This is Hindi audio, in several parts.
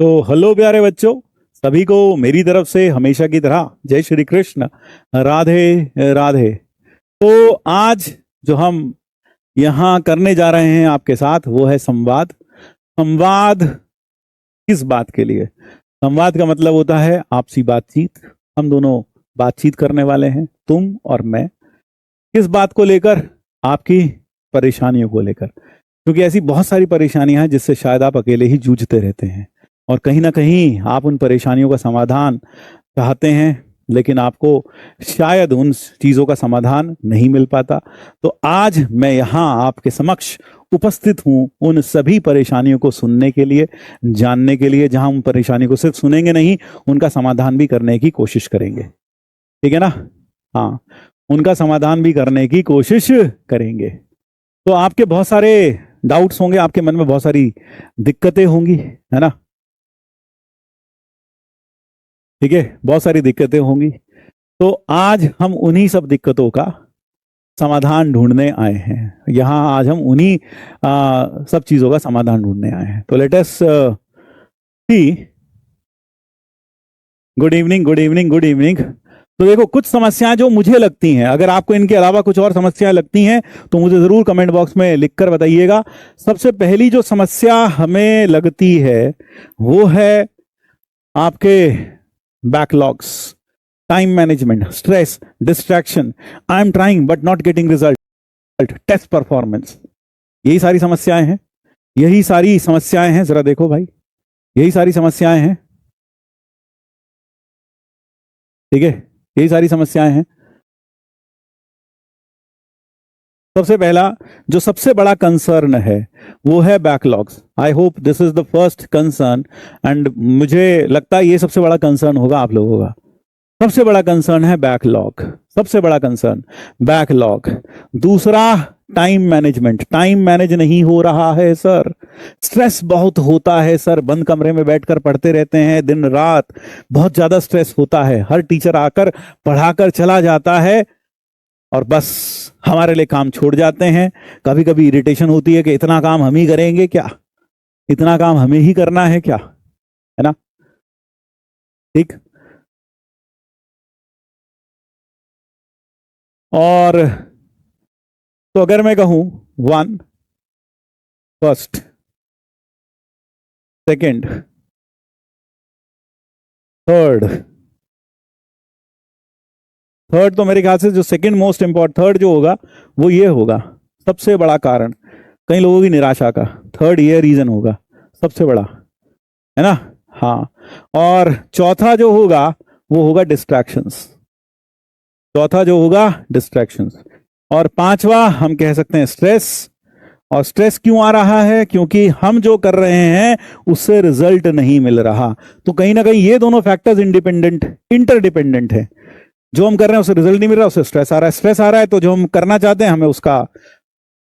तो हेलो प्यारे बच्चों, सभी को मेरी तरफ से हमेशा की तरह जय श्री कृष्ण, राधे राधे। तो आज जो हम यहाँ करने जा रहे हैं आपके साथ वो है संवाद। संवाद किस बात के लिए? संवाद का मतलब होता है आपसी बातचीत। हम दोनों बातचीत करने वाले हैं, तुम और मैं। किस बात को लेकर? आपकी परेशानियों को लेकर, क्योंकि ऐसी बहुत सारी परेशानियां हैं जिससे शायद आप अकेले ही जूझते रहते हैं और कहीं ना कहीं आप उन परेशानियों का समाधान चाहते हैं, लेकिन आपको शायद उन चीज़ों का समाधान नहीं मिल पाता। तो आज मैं यहाँ आपके समक्ष उपस्थित हूँ उन सभी परेशानियों को सुनने के लिए, जानने के लिए, जहाँ उन परेशानी को सिर्फ सुनेंगे नहीं, उनका समाधान भी करने की कोशिश करेंगे। ठीक है ना? हाँ, उनका समाधान भी करने की कोशिश करेंगे। तो आपके बहुत सारे डाउट्स होंगे, आपके मन में बहुत सारी दिक्कतें होंगी, है ना? ठीक है, बहुत सारी दिक्कतें होंगी। तो आज हम उन्हीं सब दिक्कतों का समाधान ढूंढने आए हैं। यहाँ आज हम उन्हीं सब चीजों का समाधान ढूंढने आए हैं। तो let us see. Good evening, good evening, good evening. तो देखो, कुछ समस्याएं जो मुझे लगती हैं, अगर आपको इनके अलावा कुछ और समस्याएं लगती हैं तो मुझे जरूर कमेंट बॉक्स में लिखकर बताइएगा। सबसे पहली जो समस्या हमें लगती है वो है आपके backlogs, time management, stress, distraction, I am trying but not getting result, test performance. यही सारी समस्याएं हैं, यही सारी समस्याएं हैं। जरा देखो भाई, यही सारी समस्याएं हैं। ठीक है, यही सारी समस्याएं हैं। सबसे पहला जो सबसे बड़ा कंसर्न है वो है backlogs. I hope this is the first concern, and मुझे लगता है ये सबसे बड़ा कंसर्न होगा आप लोगों का। सबसे बड़ा कंसर्न है बैकलॉग, सबसे बड़ा कंसर्न बैकलॉग। दूसरा, टाइम मैनेजमेंट। टाइम मैनेज नहीं हो रहा है सर, स्ट्रेस बहुत होता है सर, बंद कमरे में बैठकर पढ़ते रहते हैं दिन रात, बहुत ज्यादा स्ट्रेस होता है। हर टीचर आकर पढ़ाकर चला जाता है और बस हमारे लिए काम छोड़ जाते हैं। कभी कभी इरिटेशन होती है कि इतना काम हम ही करेंगे क्या, इतना काम हमें ही करना है क्या, है ना? ठीक। और तो अगर मैं कहूं one, first, second, third. Third तो मेरे ख्याल से जो सेकंड मोस्ट इंपॉर्टेंट, थर्ड जो होगा वो ये होगा, सबसे बड़ा कारण कई लोगों की निराशा का, थर्ड ये रीजन होगा सबसे बड़ा, है ना? हाँ। और चौथा जो होगा वो होगा डिस्ट्रैक्शंस। चौथा जो होगा डिस्ट्रैक्शंस। और पांचवा हम कह सकते हैं स्ट्रेस। और स्ट्रेस क्यों आ रहा है? क्योंकि हम जो कर रहे हैं उससे रिजल्ट नहीं मिल रहा। तो कहीं ना कहीं ये दोनों फैक्टर्स इंडिपेंडेंट, इंटरडिपेंडेंट है। जो हम कर रहे हैं उससे रिजल्ट नहीं मिल रहा, उससे स्ट्रेस आ रहा है। स्ट्रेस आ रहा है तो जो हम करना चाहते हैं हमें उसका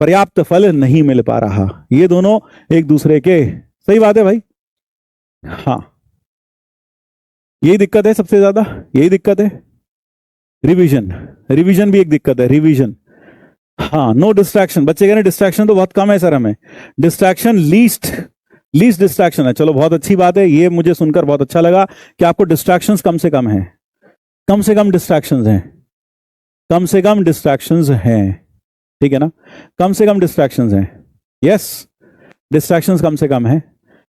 पर्याप्त फल नहीं मिल पा रहा। ये दोनों एक दूसरे के, सही बात है भाई? हाँ, यही दिक्कत है सबसे ज्यादा, यही दिक्कत है। रिवीजन, रिवीजन भी एक दिक्कत है, रिवीजन। हाँ, नो डिस्ट्रैक्शन। बच्चे कह रहे हैं डिस्ट्रैक्शन तो बहुत कम है सर हमें। डिस्ट्रैक्शन लीस्ट, लीस्ट डिस्ट्रैक्शन है। चलो बहुत अच्छी बात है, ये मुझे सुनकर बहुत अच्छा लगा कि आपको डिस्ट्रैक्शंस कम से कम है। कम से कम डिस्ट्रैक्शंस हैं, कम से कम डिस्ट्रैक्शंस हैं। ठीक है ना? कम से कम डिस्ट्रैक्शंस हैं। यस, डिस्ट्रैक्शंस कम से कम है,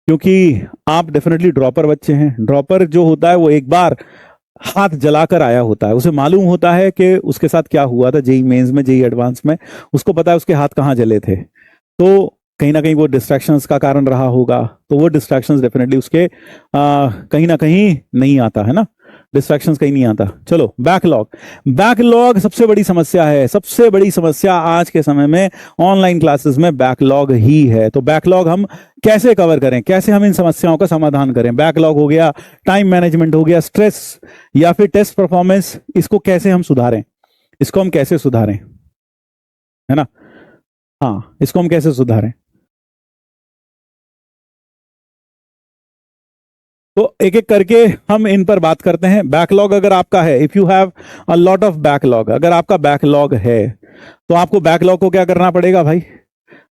क्योंकि आप डेफिनेटली ड्रॉपर बच्चे हैं। ड्रॉपर जो होता है वो एक बार हाथ जलाकर आया होता है, उसे मालूम होता है कि उसके साथ क्या हुआ था जेई मेंस में, जेई एडवांस में। उसको पता है उसके हाथ कहाँ जले थे। तो कहीं ना कहीं वो डिस्ट्रैक्शंस का कारण रहा होगा। तो वो डिस्ट्रैक्शंस डेफिनेटली उसके कहीं ना कहीं नहीं आता, है ना? डिस्ट्रैक्शंस कहीं नहीं आता। चलो, बैकलॉग। बैकलॉग सबसे बड़ी समस्या है। सबसे बड़ी समस्या आज के समय में ऑनलाइन क्लासेस में बैकलॉग ही है। तो बैकलॉग हम कैसे कवर करें, कैसे हम इन समस्याओं का समाधान करें? बैकलॉग हो गया, टाइम मैनेजमेंट हो गया, स्ट्रेस या फिर टेस्ट परफॉर्मेंस, इसको कैसे हम सुधारें? इसको हम कैसे सुधारें, है ना? हाँ, इसको हम कैसे सुधारें? तो एक एक करके हम इन पर बात करते हैं। बैकलॉग अगर आपका है, if you have a lot of backlog, अगर आपका बैकलॉग है तो आपको बैकलॉग को क्या करना पड़ेगा भाई?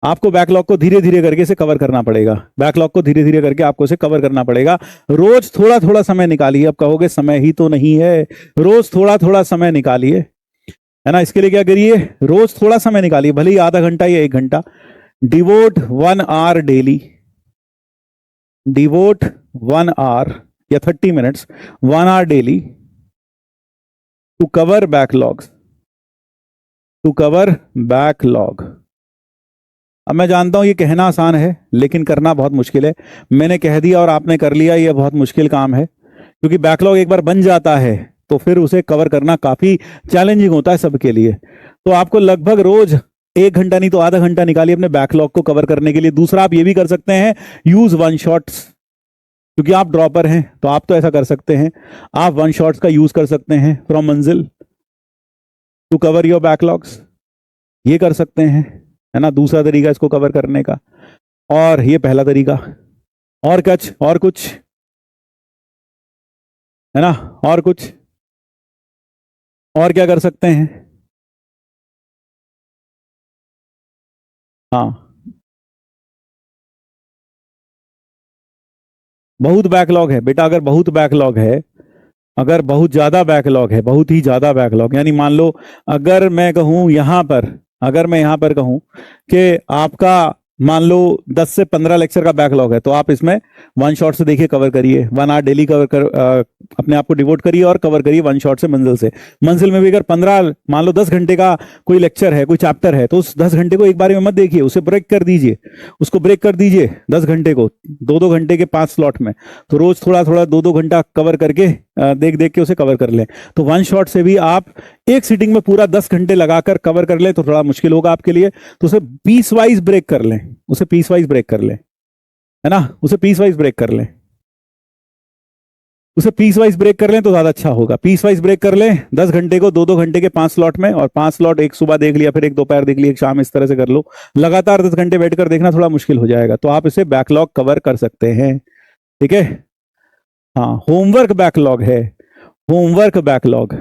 आपको बैकलॉग को धीरे धीरे करके इसे कवर करना पड़ेगा, बैकलॉग को धीरे धीरे करके आपको इसे कवर करना पड़ेगा। रोज थोड़ा थोड़ा समय निकालिए। अब कहोगे समय ही तो नहीं है, रोज थोड़ा थोड़ा समय निकालिए, है ना। इसके लिए क्या करिए, रोज थोड़ा समय निकालिए, भले ही आधा घंटा या 1 घंटा। Devote 1 hour daily, devote 1 hour या 30 minutes, 1 hour daily to cover backlogs, to cover backlog. अब मैं जानता हूं ये कहना आसान है लेकिन करना बहुत मुश्किल है। मैंने कह दिया और आपने कर लिया, ये बहुत मुश्किल काम है, क्योंकि बैकलॉग एक बार बन जाता है तो फिर उसे कवर करना काफी चैलेंजिंग होता है सबके लिए। तो आपको लगभग रोज 1 घंटा नहीं तो आधा घंटा निकालिए अपने बैकलॉग को कवर करने के लिए। दूसरा आप ये भी कर सकते हैं, यूज वन शॉट्स, क्योंकि आप ड्रॉपर हैं तो आप तो ऐसा कर सकते हैं, आप वन शॉट्स का यूज कर सकते हैं फ्रॉम मंजिल टू कवर योर बैकलॉग्स, ये कर सकते हैं, है ना। दूसरा तरीका इसको कवर करने का, और ये पहला तरीका। और कुछ है ना, और कुछ, और क्या कर सकते हैं। हाँ, बहुत बैकलॉग है बेटा, अगर बहुत बैकलॉग है, अगर बहुत ज्यादा बैकलॉग है, बहुत ही ज्यादा बैकलॉग, यानी मान लो अगर मैं कहूं यहां पर, अगर मैं यहां पर कहूं कि आपका मान लो 10 से 15 लेक्चर का बैकलॉग है, तो आप इसमें वन शॉट से देखिए कवर करिए, 1 आवर डेली कवर कर अपने आप को डिवोट करिए और कवर करिए वन शॉट से मंजिल से। मंजिल में भी अगर 15 मान लो 10 घंटे का कोई लेक्चर है, कोई चैप्टर है, तो उस 10 घंटे को एक बार में मत देखिए, उसे ब्रेक कर दीजिए, उसको ब्रेक कर दीजिए 10 घंटे को 2-2 घंटे के 5 स्लॉट में। तो रोज थोड़ा थोड़ा 2-2 घंटा कवर करके देख देख के उसे कवर कर लें। तो वन शॉट से भी आप एक सीटिंग में पूरा 10 घंटे लगाकर कवर कर लें तो थोड़ा मुश्किल होगा आपके लिए, तो उसे पीस वाइज ब्रेक कर लें, उसे पीस वाइज ब्रेक कर लें, है ना, उसे पीस वाइज ब्रेक कर लें, उसे पीस वाइज ब्रेक कर लें तो ज्यादा अच्छा होगा। पीस वाइज ब्रेक कर लें, 10 घंटे को 2-2 घंटे के 5 स्लॉट में, और 5 स्लॉट एक सुबह देख लिया, फिर एक दोपहर देख लिया, एक शाम, इस तरह से कर लो। लगातार 10 घंटे बैठकर देखना थोड़ा मुश्किल हो जाएगा, तो आप इसे बैकलॉग कवर कर सकते हैं, ठीक है। हाँ, होमवर्क बैकलॉग है, होमवर्क बैकलॉग,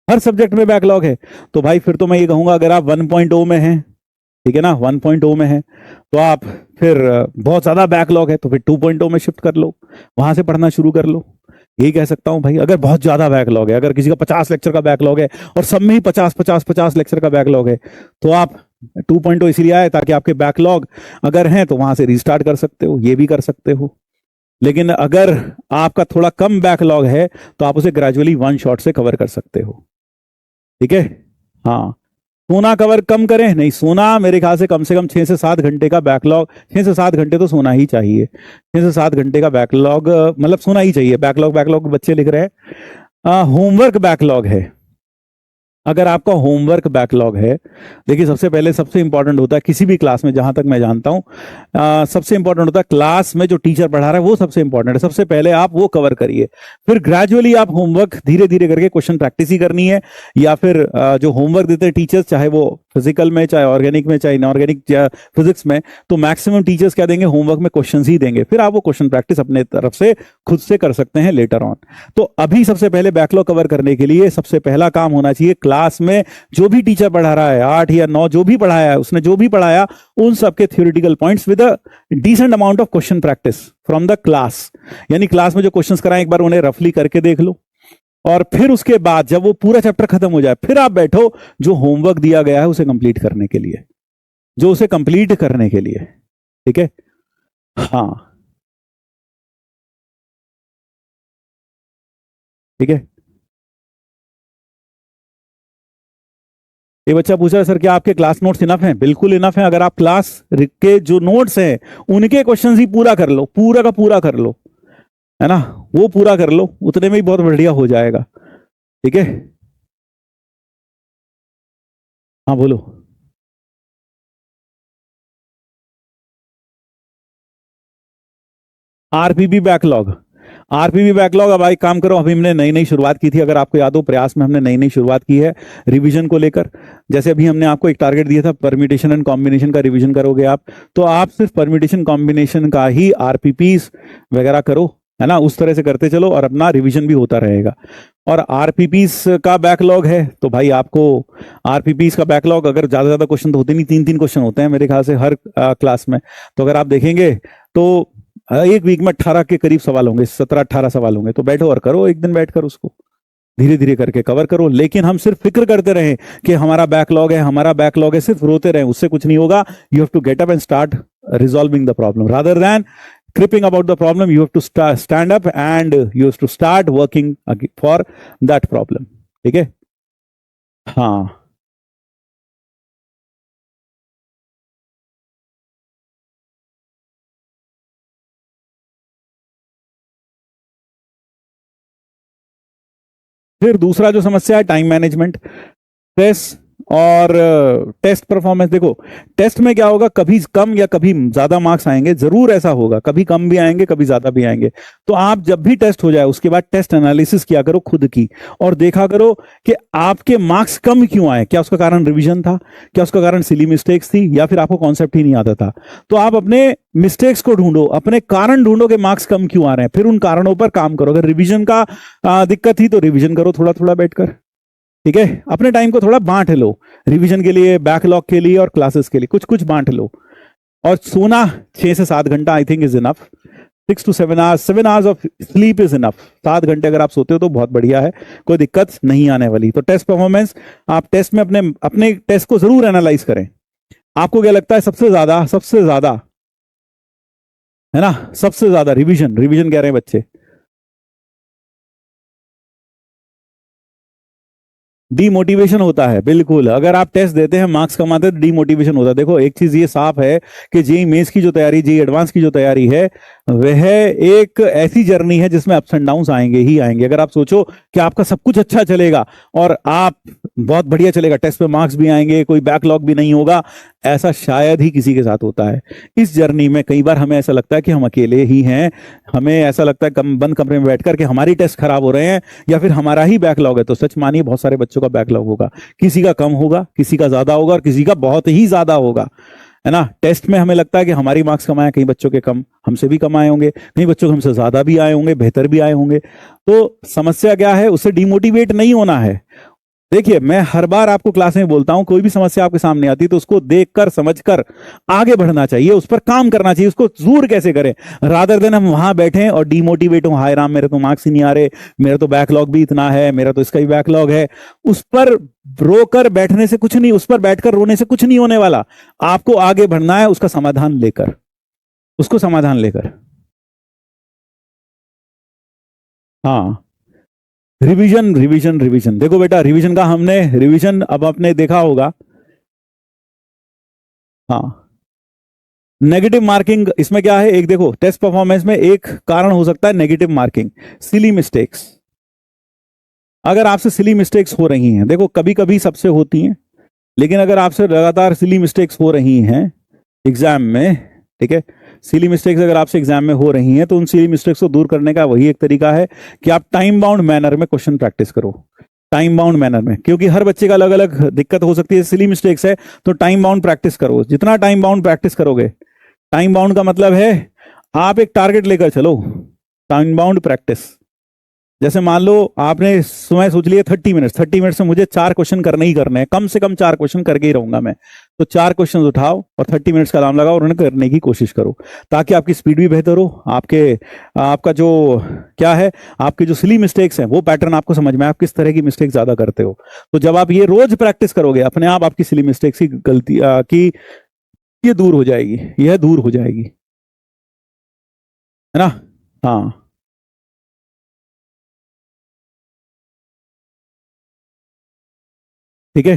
हर सब्जेक्ट में बैकलॉग है। तो भाई फिर तो मैं ये कहूंगा, अगर आप 1.0 में हैं, ठीक है ना, 1.0 में है, तो आप फिर बहुत ज्यादा बैकलॉग है तो फिर 2.0 में शिफ्ट कर लो, वहां से पढ़ना शुरू कर लो। यही कह सकता हूं भाई, अगर बहुत ज्यादा बैकलॉग है, अगर किसी का 50 लेक्चर का बैकलॉग है और सब में ही 50 लेक्चर का बैकलॉग है, तो आप 2.0 इसलिए आए ताकि आपके बैकलॉग अगर हैं तो वहां से रीस्टार्ट कर सकते हो, ये भी कर सकते हो। लेकिन अगर आपका थोड़ा कम बैकलॉग है तो आप उसे ग्रेजुअली वन शॉट से कवर कर सकते हो, ठीक है। हाँ, सोना कवर कम करें नहीं, सोना मेरे ख्याल से कम 6 से 7 घंटे का बैकलॉग, 6 से 7 घंटे तो सोना ही चाहिए, 6 से 7 घंटे का बैकलॉग मतलब सोना ही चाहिए। बैकलॉग बच्चे लिख रहे हैं। होमवर्क बैकलॉग है, अगर आपका होमवर्क बैकलॉग है, देखिए सबसे पहले सबसे इंपॉर्टेंट होता है किसी भी क्लास में, जहां तक मैं जानता हूं सबसे इंपॉर्टेंट होता है क्लास में जो टीचर पढ़ा रहा है वो सबसे इंपॉर्टेंट है, सबसे पहले आप वो कवर करिए, फिर ग्रेजुअली आप होमवर्क धीरे धीरे करके क्वेश्चन प्रैक्टिस ही करनी है, या फिर जो होमवर्क देते हैं टीचर्स, चाहे वो फिजिकल में, चाहे ऑर्गेनिक में, चाहे इनऑर्गेनिक फिजिक्स में, तो मैक्सिमम टीचर्स क्या देंगे, होमवर्क में क्वेश्चन ही देंगे, फिर आप वो क्वेश्चन प्रैक्टिस अपने तरफ से खुद से कर सकते हैं लेटर ऑन। तो अभी सबसे पहले बैकलॉग कवर करने के लिए सबसे पहला काम होना चाहिए, क्लास में जो भी टीचर पढ़ा रहा है, 8 या 9 जो भी पढ़ाया है, उसने जो भी पढ़ाया, उन सबके theoretical points with a decent amount of question practice from the class, यानी क्लास में जो क्वेश्चंस कराएं एक बार उन्हें रफली करके देख लो, और फिर उसके बाद जब वो पूरा चैप्टर खत्म हो जाए, फिर आप बैठो जो होमवर्क दिया गया है उसे कंप्लीट करने के लिए, जो उसे कंप्लीट करने के लिए, ठीक है। हाँ, ठीक है। ये बच्चा पूछ रहा है सर क्या आपके क्लास नोट्स इनफ हैं? बिल्कुल इनफ हैं। अगर आप क्लास के जो नोट्स हैं उनके क्वेश्चंस ही पूरा कर लो, पूरा का पूरा कर लो, है ना, वो पूरा कर लो, उतने में ही बहुत बढ़िया हो जाएगा, ठीक है। हाँ बोलो। आरपीबी बैकलॉग, आरपीबी बैकलॉग, अब भाई काम करो, अभी हमने नई नई शुरुआत की थी, अगर आपको याद हो प्रयास में हमने नई नई शुरुआत की है रिवीजन को लेकर। जैसे अभी हमने आपको एक टारगेट दिया था परम्यूटेशन एंड कॉम्बिनेशन का रिवीजन करोगे आप, तो आप सिर्फ परम्यूटेशन कॉम्बिनेशन का ही आरपीपीस वगैरह करो, है ना, उस तरह से करते चलो और अपना रिवीजन भी होता रहेगा। और आरपीपीस का बैकलॉग है तो भाई आपको आरपीपीस का बैकलॉग, अगर ज्यादा ज्यादा क्वेश्चन तो होते नहीं, 3-3 क्वेश्चन होते हैं मेरे ख्याल से हर क्लास में। तो अगर आप देखेंगे तो एक वीक में 18 के करीब सवाल होंगे, 17-18 सवाल होंगे। तो बैठो और करो, एक दिन बैठकर उसको धीरे धीरे करके कवर करो। लेकिन हम सिर्फ फिक्र करते रहें कि हमारा बैकलॉग है, हमारा बैकलॉग है, सिर्फ रोते रहें, उससे कुछ नहीं होगा। You have to get up and start resolving the problem rather than cripping about the problem. You have to stand up and you have to start working for that problem. ठीक है? हाँ, फिर दूसरा जो समस्या है टाइम मैनेजमेंट, स्ट्रेस और टेस्ट परफॉर्मेंस। देखो टेस्ट में क्या होगा, कभी कम या कभी ज्यादा मार्क्स आएंगे, जरूर ऐसा होगा, कभी कम भी आएंगे कभी ज्यादा भी आएंगे। तो आप जब भी टेस्ट हो जाए उसके बाद टेस्ट एनालिसिस किया करो खुद की, और देखा करो कि आपके मार्क्स कम क्यों आए। क्या उसका कारण रिवीजन था, क्या उसका कारण सिली मिस्टेक्स थी, या फिर आपको कॉन्सेप्ट ही नहीं आता था। तो आप अपने मिस्टेक्स को ढूंढो, अपने कारण ढूंढो कि मार्क्स कम क्यों आ रहे हैं, फिर उन कारणों पर काम करो। अगर रिवीजन का दिक्कत थी तो रिवीजन करो थोड़ा थोड़ा बैठकर। ठीक है, अपने टाइम को थोड़ा बांट लो, रिवीजन के लिए, बैकलॉग के लिए और क्लासेस के लिए कुछ कुछ बांट लो। और सोना 6 से 7 घंटा I think is enough. 6 to 7 hours, 7 hours of sleep is enough. 7 घंटे अगर आप सोते हो तो बहुत बढ़िया है, कोई दिक्कत नहीं आने वाली। तो टेस्ट परफॉर्मेंस, आप टेस्ट में अपने अपने टेस्ट को जरूर एनालाइज करें। आपको क्या लगता है सबसे ज्यादा है ना, सबसे ज्यादा रिवीजन रिवीजन कह रहे हैं बच्चे, डीमोटिवेशन होता है। बिल्कुल, अगर आप टेस्ट देते हैं मार्क्स कमाते हैं तो डीमोटिवेशन होता है। देखो एक चीज ये साफ है कि जेई मेंस की जो तैयारी, जेई एडवांस की जो तैयारी है, वह एक ऐसी जर्नी है जिसमें अप्स एंड डाउन्स आएंगे ही आएंगे। अगर आप सोचो कि आपका सब कुछ अच्छा चलेगा और आप बहुत बढ़िया चलेगा, टेस्ट पे मार्क्स भी आएंगे, कोई बैकलॉग भी नहीं होगा, ऐसा शायद ही किसी के साथ होता है। इस जर्नी में कई बार हमें ऐसा लगता है कि हम अकेले ही हैं, हमें ऐसा लगता है बंद कमरे में बैठकर कि हमारी टेस्ट खराब हो रहे हैं या फिर हमारा ही बैकलॉग है। तो सच मानिए बहुत सारे बच्चों का बैकलॉग होगा, किसी का कम होगा, किसी का ज्यादा होगा और किसी का बहुत ही ज्यादा होगा, है ना। टेस्ट में हमें लगता है कि हमारी मार्क्स कम आए, कई बच्चों के कम, हमसे भी कम आए होंगे, कई बच्चों के हमसे ज्यादा भी आए होंगे, बेहतर भी आए होंगे। तो समस्या क्या है, उससे डिमोटिवेट नहीं होना है। देखिए मैं हर बार आपको क्लास में बोलता हूं, कोई भी समस्या आपके सामने आती है तो उसको देखकर समझकर आगे बढ़ना चाहिए, उस पर काम करना चाहिए, उसको दूर कैसे करें, रादर देन हम वहां बैठे और डिमोटिवेट हो, हाय राम मेरे तो मार्क्स ही नहीं आ रहे, मेरा तो बैकलॉग भी इतना है, मेरा तो इसका ही बैकलॉग है। उस पर रोकर बैठने से कुछ नहीं, उस पर बैठकर रोने से कुछ नहीं होने वाला। आपको आगे बढ़ना है उसका समाधान लेकर, उसको समाधान लेकर। हाँ, रिवीजन रिवीजन रिवीजन, देखो बेटा रिवीजन का हमने रिवीजन अब आपने देखा होगा। हाँ, नेगेटिव मार्किंग इसमें क्या है, एक देखो टेस्ट परफॉर्मेंस में एक कारण हो सकता है नेगेटिव मार्किंग, सिली मिस्टेक्स। अगर आपसे सिली मिस्टेक्स हो रही हैं, देखो कभी कभी सबसे होती हैं, लेकिन अगर आपसे लगातार सिली मिस्टेक्स हो रही हैं एग्जाम में, ठीक है, सिली मिस्टेक्स अगर आपसे एग्जाम में हो रही हैं तो उन सिली मिस्टेक्स को दूर करने का वही एक तरीका है कि आप टाइम बाउंड मैनर में क्वेश्चन प्रैक्टिस करो। टाइम बाउंड मैनर में, क्योंकि हर बच्चे का अलग अलग दिक्कत हो सकती है, सिली मिस्टेक्स है तो टाइम बाउंड प्रैक्टिस करो। जितना टाइम बाउंड प्रैक्टिस करोगे, टाइम बाउंड का मतलब है आप एक टारगेट लेकर चलो, टाइम बाउंड प्रैक्टिस। जैसे मान लो आपने समय सोच लिया 30 मिनट्स, 30 मिनट्स में मुझे 4 क्वेश्चन करने ही करने हैं, कम से कम 4 क्वेश्चन करके ही रहूंगा मैं। तो 4 क्वेश्चन उठाओ और 30 मिनट्स का अलार्म लगाओ और उन्हें करने की कोशिश करो, ताकि आपकी स्पीड भी बेहतर हो, आपके आपका जो क्या है, आपके जो सिली मिस्टेक्स हैं वो पैटर्न आपको समझ में, आप किस तरह की मिस्टेक ज्यादा करते हो। तो जब आप ये रोज प्रैक्टिस करोगे, अपने आप आपकी सिली मिस्टेक्स की गलती की ये दूर हो जाएगी, यह दूर हो जाएगी, है ना। हाँ, ठीक है।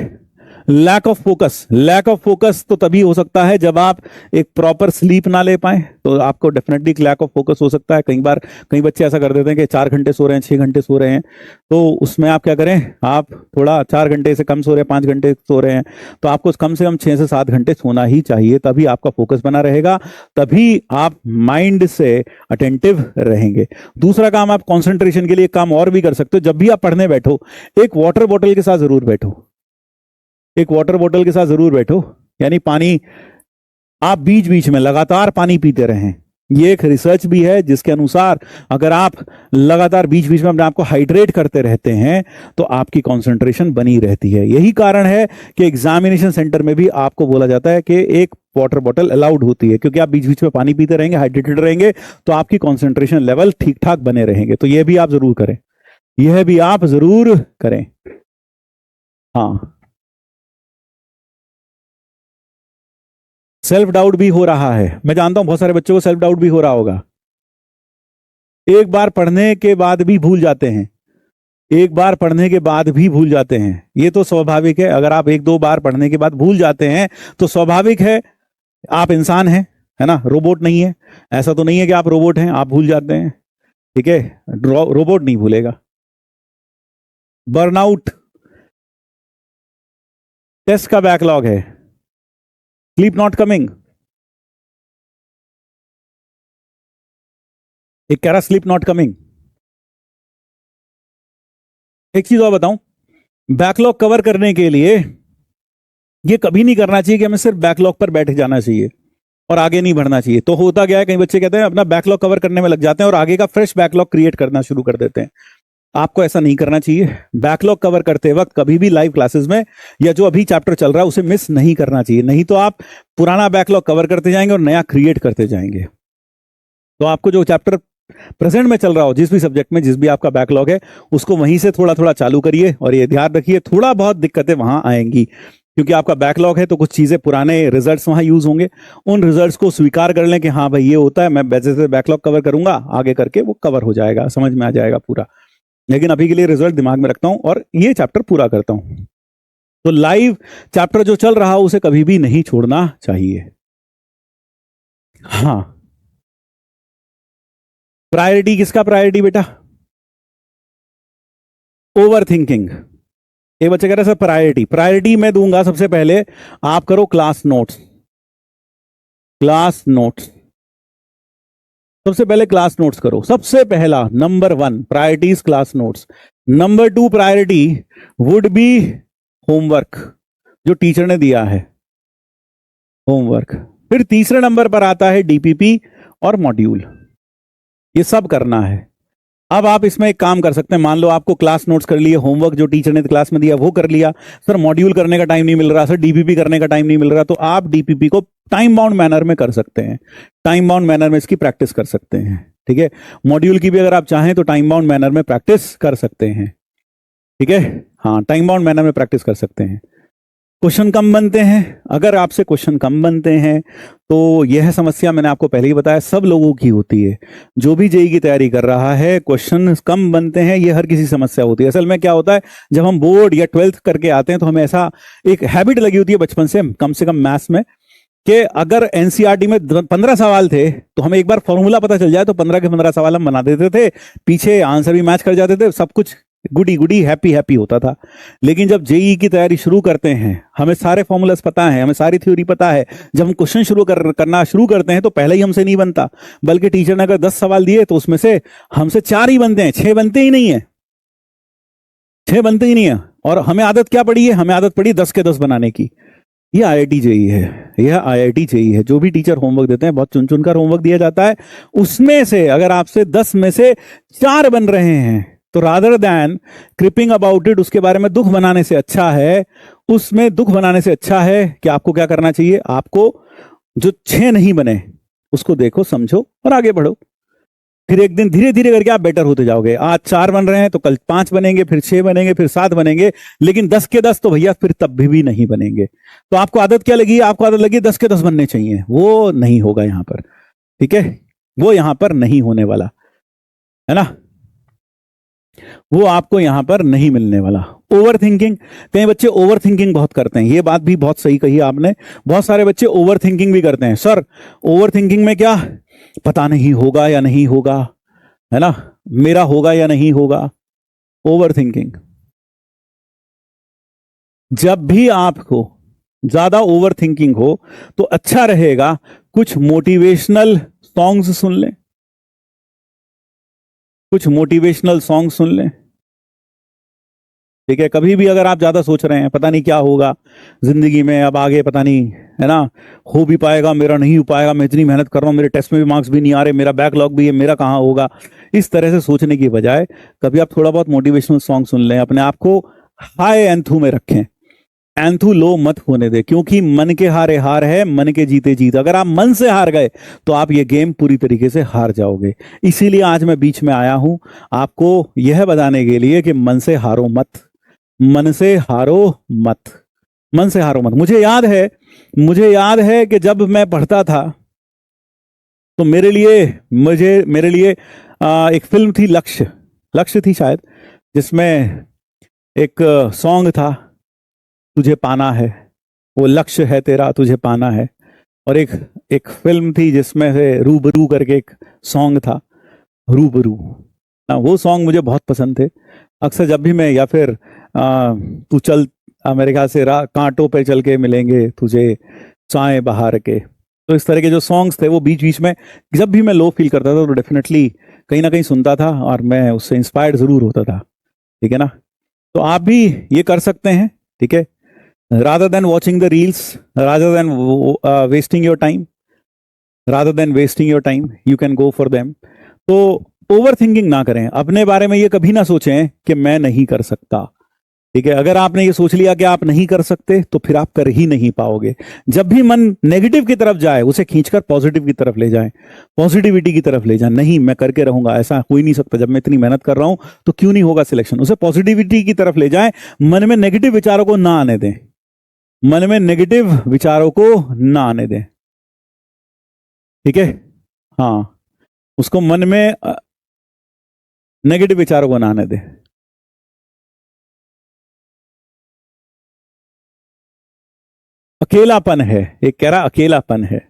Lack of focus, lack of focus तो तभी हो सकता है जब आप एक प्रॉपर स्लीप ना ले पाए, तो आपको डेफिनेटली लैक ऑफ फोकस हो सकता है। कई बार कई बच्चे ऐसा कर देते हैं कि 4 घंटे सो रहे हैं, 6 घंटे सो रहे हैं, तो उसमें आप क्या करें, आप थोड़ा 4 घंटे से कम सो रहे हैं, 5 घंटे सो रहे हैं, तो आपको कम से कम 6 से 7 घंटे सोना ही चाहिए, तभी आपका फोकस बना रहेगा, तभी आप माइंड से अटेंटिव रहेंगे। दूसरा काम, आप कॉन्सेंट्रेशन के लिए काम और भी कर सकते हो, जब भी आप पढ़ने बैठो एक वाटर बॉटल के साथ जरूर बैठो, एक वाटर बोतल के साथ जरूर बैठो, यानी पानी आप बीच बीच में लगातार पानी पीते रहें। ये एक रिसर्च भी है जिसके अनुसार अगर आप लगातार बीच बीच में अपने आप को हाइड्रेट करते रहते हैं तो आपकी कंसंट्रेशन बनी रहती है। यही कारण है कि एग्जामिनेशन सेंटर में भी आपको बोला जाता है कि एक वाटर बॉटल अलाउड होती है, क्योंकि आप बीच बीच में पानी पीते रहेंगे, हाइड्रेटेड रहेंगे, तो आपकी कंसंट्रेशन लेवल ठीक ठाक बने रहेंगे। तो यह भी आप जरूर करें, यह भी आप जरूर करें। हाँ, सेल्फ डाउट भी हो रहा है, मैं जानता हूं बहुत सारे बच्चों को सेल्फ डाउट भी हो रहा होगा। एक बार पढ़ने के बाद भी भूल जाते हैं, एक बार पढ़ने के बाद भी भूल जाते हैं, ये तो स्वाभाविक है। अगर आप एक दो बार पढ़ने के बाद भूल जाते हैं तो स्वाभाविक है, आप इंसान हैं, है ना, रोबोट नहीं है। ऐसा तो नहीं है कि आप रोबोट हैं, आप भूल जाते हैं, ठीक है, रोबोट नहीं भूलेगा। बर्नआउट टेस्ट का बैकलॉग है, स्लीप नॉट कमिंग, एक कह रहा स्लीप नॉट कमिंग। एक चीज और बताऊं, बैकलॉग कवर करने के लिए ये कभी नहीं करना चाहिए कि हमें सिर्फ बैकलॉग पर बैठ जाना चाहिए और आगे नहीं बढ़ना चाहिए। तो होता क्या है, कई बच्चे कहते हैं अपना बैकलॉग कवर करने में लग जाते हैं और आगे का फ्रेश बैकलॉग क्रिएट करना शुरू कर देते हैं। आपको ऐसा नहीं करना चाहिए। बैकलॉग कवर करते वक्त कभी भी लाइव क्लासेस में या जो अभी चैप्टर चल रहा है उसे मिस नहीं करना चाहिए, नहीं तो आप पुराना बैकलॉग कवर करते जाएंगे और नया क्रिएट करते जाएंगे। तो आपको जो चैप्टर प्रेजेंट में चल रहा हो, जिस भी सब्जेक्ट में जिस भी आपका बैकलॉग है, उसको वहीं से थोड़ा थोड़ा चालू करिए। और ये ध्यान रखिए, थोड़ा बहुत दिक्कतें वहां आएंगी क्योंकि आपका बैकलॉग है, तो कुछ चीजें पुराने रिजल्ट्स वहां यूज होंगे। उन रिजल्ट्स को स्वीकार कर लें कि हाँ भाई ये होता है, मैं वैसे से बैकलॉग कवर करूंगा, आगे करके वो कवर हो जाएगा, समझ में आ जाएगा पूरा। लेकिन अभी के लिए रिजल्ट दिमाग में रखता हूं और ये चैप्टर पूरा करता हूं। तो लाइव चैप्टर जो चल रहा हो उसे कभी भी नहीं छोड़ना चाहिए। हाँ, प्रायोरिटी किसका प्रायोरिटी बेटा? Over thinking. एक बच्चे कह रहे हैं सर प्रायोरिटी, प्रायोरिटी मैं दूंगा सबसे पहले, आप करो क्लास नोट्स। क्लास नोट्स सबसे पहले क्लास नोट्स करो, सबसे पहला number 1 priorities class notes. Number 2 priority would be homework जो टीचर ने दिया है, होमवर्क। फिर तीसरे नंबर पर आता है डीपीपी और मॉड्यूल, ये सब करना है। अब आप इसमें एक काम कर सकते हैं, मान लो आपको क्लास नोट्स कर लिए, होमवर्क जो टीचर ने क्लास में दिया वो कर लिया, सर मॉड्यूल करने का टाइम नहीं मिल रहा, सर डीपीपी करने का टाइम नहीं मिल रहा, तो आप डीपीपी को टाइम बाउंड मैनर में कर सकते हैं, टाइम बाउंड मैनर में इसकी प्रैक्टिस कर सकते हैं, ठीक है। मॉड्यूल की भी अगर आप चाहें तो टाइम बाउंड मैनर में प्रैक्टिस कर सकते हैं, ठीक है। हाँ, टाइम बाउंड मैनर में प्रैक्टिस कर सकते हैं। क्वेश्चन कम बनते हैं, अगर आपसे क्वेश्चन कम बनते हैं तो यह समस्या मैंने आपको पहले ही बताया सब लोगों की होती है। जो भी जेईई की तैयारी कर रहा है, क्वेश्चन कम बनते हैं, ये हर किसी समस्या होती है। असल में क्या होता है, जब हम बोर्ड या 12th करके आते हैं तो हमें ऐसा एक हैबिट लगी होती है बचपन से कम मैथ्स में, कि अगर एनसीईआरटी में 15 सवाल थे तो हमें एक बार फॉर्मूला पता चल जाए तो 15 के 15 सवाल हम बना देते थे, पीछे आंसर भी मैच कर जाते थे, सब कुछ गुडी गुडी हैप्पी हैप्पी होता था। लेकिन जब जेईई की तैयारी शुरू करते हैं, हमें सारे फॉर्मूलाज पता है, हमें सारी थ्योरी पता है, जब हम क्वेश्चन करना शुरू करते हैं तो पहले ही हमसे नहीं बनता, बल्कि टीचर ने अगर 10 सवाल दिए तो उसमें से हमसे 4 ही बनते हैं, 6 बनते ही नहीं है, 6 बनते ही नहीं है। और हमें आदत क्या पड़ी है, हमें आदत पड़ी 10 के 10 बनाने की। ये आईआईटी जेईई है, यह आईआईटी जेईई है। जो भी टीचर होमवर्क देते हैं बहुत चुन चुनकर होमवर्क दिया जाता है, उसमें से अगर आपसे 10 में से 4 बन रहे हैं तो rather than creeping about it, उसके बारे में दुख बनाने से अच्छा है, उसमें दुख बनाने से अच्छा है कि आपको क्या करना चाहिए, आपको जो 6 नहीं बने उसको देखो, समझो और आगे बढ़ो। फिर एक दिन धीरे धीरे करके आप बेटर होते जाओगे। आज 4 बन रहे हैं तो कल 5 बनेंगे, फिर 6 बनेंगे, फिर 7 बनेंगे, लेकिन 10 के 10 तो भैया फिर तब भी नहीं बनेंगे। तो आपको आदत क्या लगी, आपको आदत लगी 10 के 10 बनने चाहिए, वो नहीं होगा यहां पर, ठीक है, वो यहां पर नहीं होने वाला है ना, वो आपको यहां पर नहीं मिलने वाला। ओवर थिंकिंग, कई बच्चे ओवर थिंकिंग बहुत करते हैं, ये बात भी बहुत सही कही आपने, बहुत सारे बच्चे ओवर थिंकिंग भी करते हैं। सर ओवर थिंकिंग में क्या, पता नहीं होगा या नहीं होगा, है ना, मेरा होगा या नहीं होगा, ओवर थिंकिंग। जब भी आपको ज्यादा ओवर थिंकिंग हो तो अच्छा रहेगा कुछ मोटिवेशनल सॉन्ग्स सुन लें, कुछ मोटिवेशनल सॉन्ग सुन लें, ठीक है, कभी भी अगर आप ज्यादा सोच रहे हैं पता नहीं क्या होगा जिंदगी में, अब आगे पता नहीं, है ना, हो भी पाएगा मेरा, नहीं हो पाएगा, मैं इतनी मेहनत कर रहा हूँ, मेरे टेस्ट में भी मार्क्स भी नहीं आ रहे, मेरा बैकलॉग भी है, मेरा कहाँ होगा, इस तरह से सोचने की बजाय कभी आप थोड़ा बहुत मोटिवेशनल सॉन्ग सुन लें, अपने आप को हाई एंथू में रखें, एंथू लो मत होने दे, क्योंकि मन के हारे हार है, मन के जीते जीत। अगर आप मन से हार गए तो आप ये गेम पूरी तरीके से हार जाओगे। इसीलिए आज मैं बीच में आया हूं आपको यह बताने के लिए कि मन से हारो मत, मन से हारो मत, मन से हारो मत। मुझे याद है कि जब मैं पढ़ता था तो मेरे लिए एक फिल्म थी, लक्ष्य, लक्ष्य थी शायद, जिसमें एक सॉन्ग था, तुझे पाना है, वो लक्ष्य है तेरा, तुझे पाना है। और एक एक फिल्म थी जिसमें से रूबरू करके एक सॉन्ग था, रूबरू ना, वो सॉन्ग मुझे बहुत पसंद थे। अक्सर जब भी मैं, या फिर तू चल, मेरे ख्याल से कांटों पे चल के मिलेंगे तुझे चाय बहार के, तो इस तरह के जो सॉन्ग्स थे वो बीच बीच में जब भी मैं लो फील करता था तो डेफिनेटली कहीं ना कहीं सुनता था और मैं उससे इंस्पायर्ड जरूर होता था। ठीक है ना, तो आप भी ये कर सकते हैं। ठीक है, rather than watching the reels, rather than wasting your time, rather than wasting your time, you can go for them. तो ओवर थिंकिंग ना करें, अपने बारे में ये कभी ना सोचें कि मैं नहीं कर सकता। ठीक है, अगर आपने ये सोच लिया कि आप नहीं कर सकते तो फिर आप कर ही नहीं पाओगे। जब भी मन नेगेटिव की तरफ जाए उसे खींचकर पॉजिटिव की तरफ ले जाएं, पॉजिटिविटी की तरफ ले जाएं। नहीं, मैं करके रहूंगा, ऐसा हो ही नहीं सकता, जब मैं इतनी मेहनत कर रहा हूं तो क्यों नहीं होगा सिलेक्शन, उसे पॉजिटिविटी की तरफ ले जाएं। मन में नेगेटिव विचारों को ना आने दें, मन में नेगेटिव विचारों को ना आने दें। ठीक है, हाँ, उसको मन में नेगेटिव विचारों को ना आने दें। अकेलापन है, एक कह रहा अकेलापन है,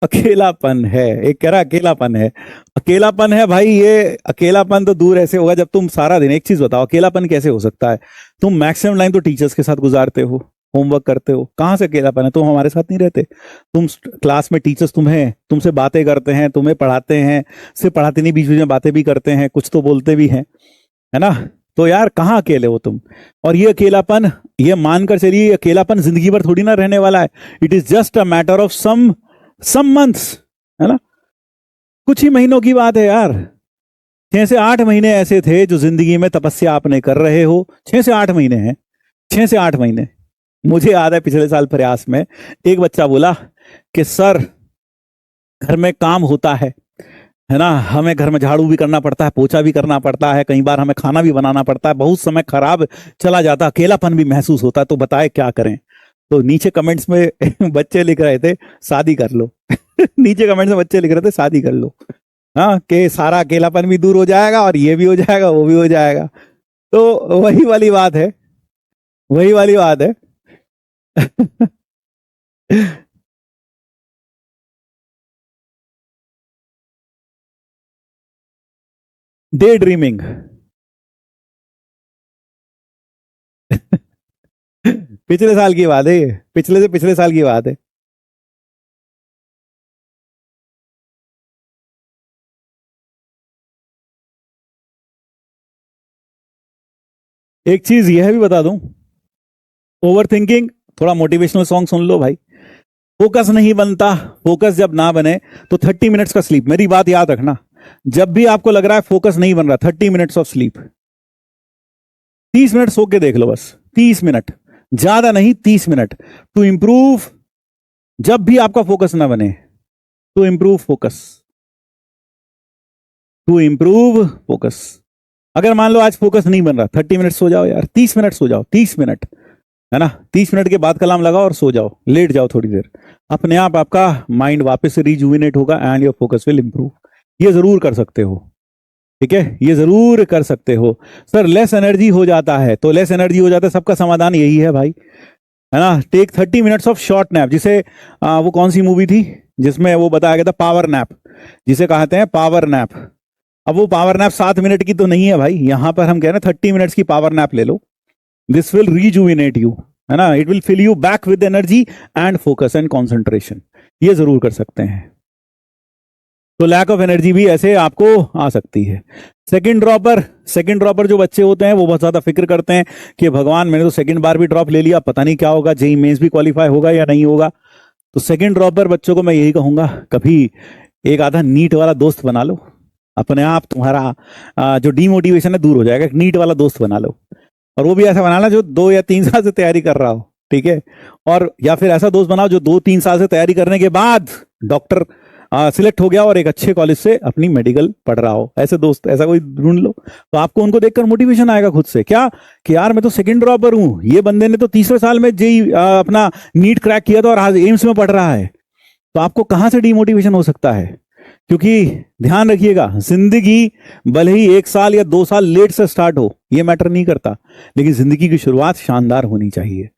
अकेलापन है, एक कह रहा अकेलापन है। अकेलापन है भाई, ये अकेलापन तो दूर ऐसे होगा जब तुम सारा दिन, एक चीज बताओ, अकेलापन कैसे हो सकता है? तुम मैक्सिमम टाइम तो टीचर्स के साथ गुजारते हो, होमवर्क करते हो, कहाँ से अकेलापन है? तुम हमारे साथ नहीं रहते, तुम क्लास में टीचर्स तुम्हें, तुमसे बातें करते हैं, तुम्हें पढ़ाते हैं, सिर्फ पढ़ाते नहीं, बीच बीच में बातें भी करते हैं, कुछ तो बोलते भी हैं, है ना? तो यार कहाँ अकेले हो तुम? और ये अकेलापन, ये मानकर चलिए, ये अकेलापन जिंदगी भर थोड़ी ना रहने वाला है। It is just a matter of some months, है ना, कुछ ही महीनों की बात है यार। 6 से 8 महीने ऐसे थे जो जिंदगी में तपस्या आपने कर रहे हो, 6 से 8 महीने हैं, 6 से 8 महीने। मुझे याद है पिछले साल प्रयास में एक बच्चा बोला कि सर घर में काम होता है ना, हमें घर में झाड़ू भी करना पड़ता है, पोछा भी करना पड़ता है, कई बार हमें खाना भी बनाना पड़ता है, बहुत समय खराब चला जाता, अकेलापन भी महसूस होता है, तो बताए क्या करें? तो नीचे कमेंट्स में बच्चे लिख रहे थे शादी कर लो। नीचे कमेंट्स में बच्चे लिख रहे थे शादी कर लो, हाँ, कि सारा अकेलापन भी दूर हो जाएगा और ये भी हो जाएगा, वो भी हो जाएगा। तो वही वाली बात है, वही वाली बात है। Day dreaming. पिछले साल की बात है ये, पिछले से पिछले साल की बात है। एक चीज यह भी बता दूं, ओवर थिंकिंग, थोड़ा मोटिवेशनल सॉन्ग सुन लो भाई, फोकस नहीं बनता। फोकस जब ना बने तो 30 मिनट्स का स्लीप, मेरी बात याद रखना, जब भी आपको लग रहा है फोकस नहीं बन रहा, 30 मिनट्स ऑफ स्लीप, 30 मिनट सो के देख लो, बस 30 मिनट, ज्यादा नहीं, 30 मिनट, टू इंप्रूव। जब भी आपका फोकस ना बने, to improve focus, to improve focus. अगर मान लो आज फोकस नहीं बन रहा, 30 मिनट सो जाओ यार, 30 मिनट सो जाओ, 30 मिनट, है ना, 30 मिनट के बाद कलाम लगाओ और सो जाओ, लेट जाओ थोड़ी देर, अपने आप आपका माइंड वापस से रिजुविनेट होगा and your focus will improve. ये जरूर कर सकते हो। ठीक है, ये जरूर कर सकते हो। सर लेस एनर्जी हो जाता है, तो लेस एनर्जी हो जाता है, सबका समाधान यही है भाई, है ना, take 30 minutes of short nap, जिसे वो कौन सी मूवी थी जिसमें वो बताया गया था, पावर नैप, जिसे कहते हैं पावर नैप। अब वो पावर नैप 7 मिनट की तो नहीं है भाई, यहां पर हम कह रहे हैं 30 मिनट्स की पावर नैप ले लो, दिस विल रिजुविनेट यू, है ना, it will fill you back with energy and focus and concentration. ये जरूर कर सकते हैं। तो लैक ऑफ एनर्जी भी ऐसे आपको आ सकती है। सेकंड ड्रॉपर जो बच्चे होते हैं वो बहुत ज्यादा फिक्र करते हैं कि भगवान मैंने तो सेकंड बार भी ड्रॉप ले लिया, पता नहीं क्या होगा, जेई मेंस भी क्वालिफाई होगा या नहीं होगा। तो सेकंड ड्रॉपर बच्चों को मैं यही कहूंगा, कभी एक आधा नीट वाला दोस्त बना लो, अपने आप तुम्हारा जो डीमोटिवेशन है दूर हो जाएगा। एक नीट वाला दोस्त बना लो, और वो भी ऐसा बनाना जो 2 या 3 साल से तैयारी कर रहा हो, ठीक है। और या फिर ऐसा दोस्त बनाओ जो 2-3 साल से तैयारी करने के बाद डॉक्टर सिलेक्ट हो गया और एक अच्छे कॉलेज से अपनी मेडिकल पढ़ रहा हो। ऐसे दोस्त, ऐसा कोई ढूंढ लो, तो आपको उनको देखकर मोटिवेशन आएगा खुद से, क्या कि यार मैं तो सेकंड ड्रॉपर हूं, ये बंदे ने तो तीसरे साल में जेई अपना नीट क्रैक किया था और आज एम्स में पढ़ रहा है। तो आपको कहां से डीमोटिवेशन हो सकता है? क्योंकि ध्यान रखिएगा, जिंदगी भले ही 1 साल या 2 साल लेट से स्टार्ट हो, ये मैटर नहीं करता, लेकिन जिंदगी की शुरुआत शानदार होनी चाहिए।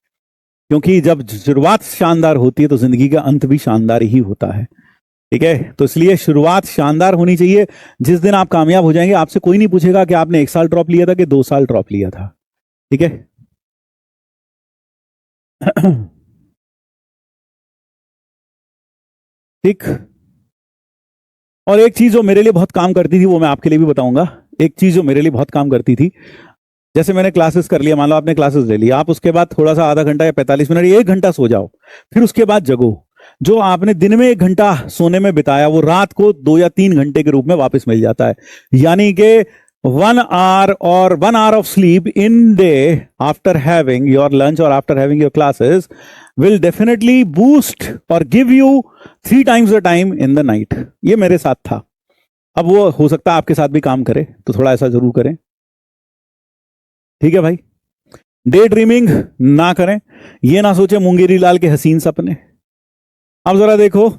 क्योंकि जब शुरुआत शानदार होती है तो जिंदगी का अंत भी शानदार ही होता है, ठीक है। तो इसलिए शुरुआत शानदार होनी चाहिए। जिस दिन आप कामयाब हो जाएंगे, आपसे कोई नहीं पूछेगा कि आपने 1 साल ड्रॉप लिया था कि 2 साल ड्रॉप लिया था, ठीक है। ठीक। और एक चीज जो मेरे लिए बहुत काम करती थी, वो मैं आपके लिए भी बताऊंगा। एक चीज जो मेरे लिए बहुत काम करती थी, जैसे मैंने क्लासेस कर लिया, मान लो आपने क्लासेस ले लिया, आप उसके बाद थोड़ा सा आधा घंटा या 45 मिनट या 1 घंटा सो जाओ, फिर उसके बाद जगो। जो आपने दिन में 1 घंटा सोने में बिताया, वो रात को 2 या 3 घंटे के रूप में वापस मिल जाता है। यानी कि 1 hour और 1 hour of sleep in day after having your lunch और after having your classes will definitely boost or give you 3 times the time in the night। ये मेरे साथ था। अब वो हो सकता है आपके साथ भी काम करे, तो थोड़ा ऐसा जरूर करें, ठीक है भाई। डे ड्रीमिंग ना करें, ये ना सोचे मुंगेरी लाल के हसीन सपने। अब जरा देखो,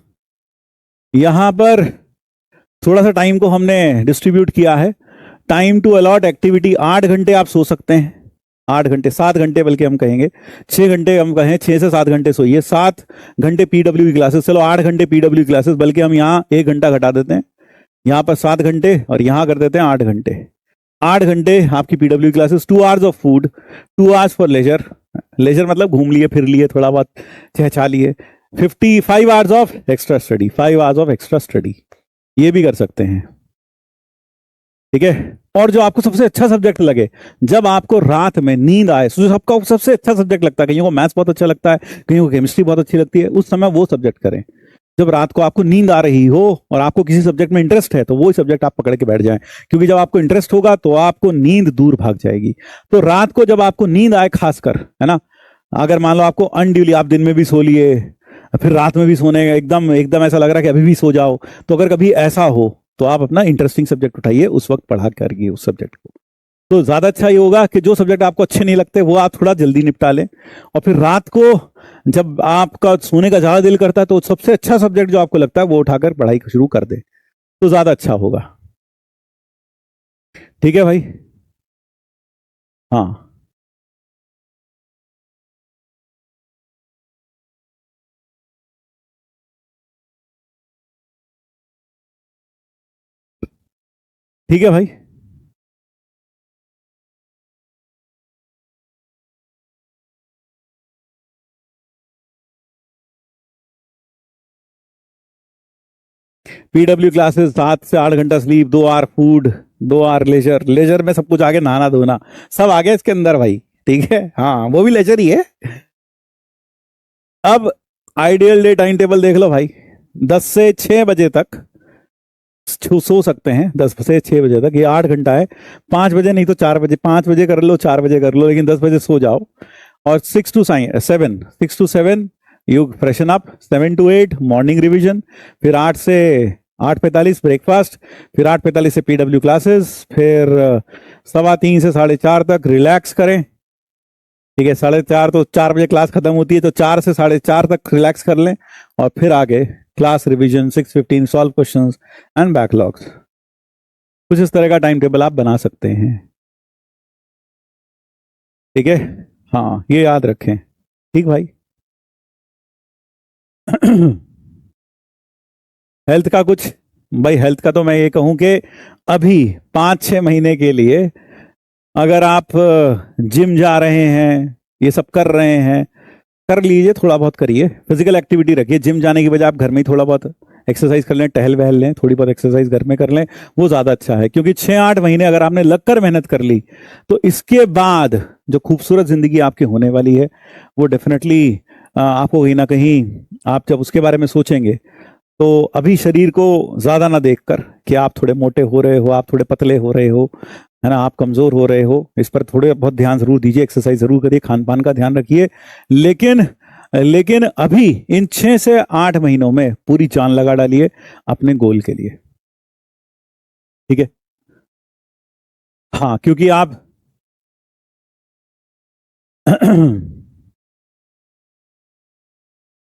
यहां पर थोड़ा सा टाइम को हमने डिस्ट्रीब्यूट किया है। टाइम टू अलॉट एक्टिविटी, 8 घंटे आप सो सकते हैं, 8 घंटे, 7 घंटे बल्कि हम कहेंगे, 6 घंटे हम कहें, 6 से 7 घंटे सोइए, 7 घंटे पीडब्ल्यू की क्लासेस, चलो 8 घंटे पीडब्ल्यू की क्लासेस, बल्कि हम यहाँ 1 घंटा घटा देते हैं, यहाँ पर 7 घंटे और यहाँ कर देते हैं 8 घंटे। 8 घंटे आपकी PW classes, 2 hours of food, 2 hours for leisure, leisure मतलब घूम लिए फिर लिए थोड़ा बहुत चहचा लिए, 55 hours of extra study, 5 hours of extra study, ये भी कर सकते हैं, ठीक है। और जो आपको सबसे अच्छा सब्जेक्ट लगे, जब आपको रात में नींद आए, जो सबका सबसे अच्छा सब्जेक्ट लगता है, कईयों को मैथ्स बहुत अच्छा लगता है, कईयों को केमिस्ट्री बहुत अच्छी लगती है, उस समय वो सब्जेक्ट करें। जब रात को आपको नींद आ रही हो और आपको किसी सब्जेक्ट में इंटरेस्ट है, तो वो सब्जेक्ट आप पकड़ के बैठ जाएं, क्योंकि जब आपको इंटरेस्ट होगा तो आपको नींद दूर भाग जाएगी। तो रात को जब आपको नींद आए, खासकर, है ना, अगर मान लो आपको अनड्यूली, आप दिन में भी सो लिए, फिर रात में भी सोने एकदम एकदम ऐसा लग रहा है कि अभी भी सो जाओ, तो अगर कभी ऐसा हो तो आप अपना इंटरेस्टिंग सब्जेक्ट उठाइए, उस वक्त पढ़ा करिए उस सब्जेक्ट को। तो ज्यादा अच्छा ये होगा कि जो सब्जेक्ट आपको अच्छे नहीं लगते वो आप थोड़ा जल्दी निपटा लें, और फिर रात को जब आपका सोने का ज्यादा दिल करता है तो सबसे अच्छा सब्जेक्ट जो आपको लगता है वो उठाकर पढ़ाई शुरू कर दे, तो ज्यादा अच्छा होगा, ठीक है भाई। हाँ, ठीक है भाई। पीडब्ल्यू क्लासेस, 7 से 8 घंटा sleep, 2 hour food, 2 hour leisure, leisure में सब कुछ आगे, नहाना धोना सब आगे इसके अंदर भाई, ठीक है। हाँ, वो भी लेजर ही है। अब आइडियल डे टाइम टेबल देख लो भाई, 10 से 6 बजे तक सो सकते हैं, 10 से 6 बजे तक, ये 8 घंटा है। 5 बजे नहीं तो 4 बजे, 5 बजे कर लो, 4 बजे कर लो, लेकिन 10 बजे सो जाओ। और 6 to 7 you freshen up, 7 to 8 morning revision, फिर 8 से 8:45 ब्रेकफास्ट, फिर 8:45 से पीडब्ल्यू क्लासेस, फिर 3:15 से 4:30 तक रिलैक्स करें, ठीक है। 4:30 तो 4 बजे क्लास खत्म होती है, तो 4 से 4:30 तक रिलैक्स कर लें, और फिर आगे class revision, 6:15 solve questions and backlogs. कुछ इस तरह का टाइम टेबल आप बना सकते हैं, ठीक है। हाँ, ये याद रखें, ठीक भाई। हेल्थ का कुछ, भाई हेल्थ का तो मैं ये कहूं कि अभी 5-6 महीने के लिए अगर आप जिम जा रहे हैं, ये सब कर रहे हैं, कर लीजिए, थोड़ा बहुत करिए, फिजिकल एक्टिविटी रखिए, जिम जाने की बजाय आप घर में ही थोड़ा बहुत एक्सरसाइज कर लें, टहल वहल लें, थोड़ी बहुत एक्सरसाइज घर में कर लें, वो ज़्यादा अच्छा है। क्योंकि 6-8 महीने अगर आपने लगकर मेहनत कर ली तो इसके बाद जो खूबसूरत ज़िंदगी आपकी होने वाली है वो डेफिनेटली आपको कहीं ना कहीं, आप जब उसके बारे में सोचेंगे तो अभी शरीर को ज़्यादा ना देखकर कि आप थोड़े मोटे हो रहे हो, आप थोड़े पतले हो रहे हो, है ना, आप कमज़ोर हो रहे हो, इस पर थोड़े बहुत ध्यान ज़रूर दीजिए, एक्सरसाइज ज़रूर करिए, खान पान का ध्यान रखिए। लेकिन लेकिन अभी इन 6 से 8 महीनों में पूरी जान लगा डालिए अपने गोल के लिए, ठीक है? हाँ, क्योंकि आप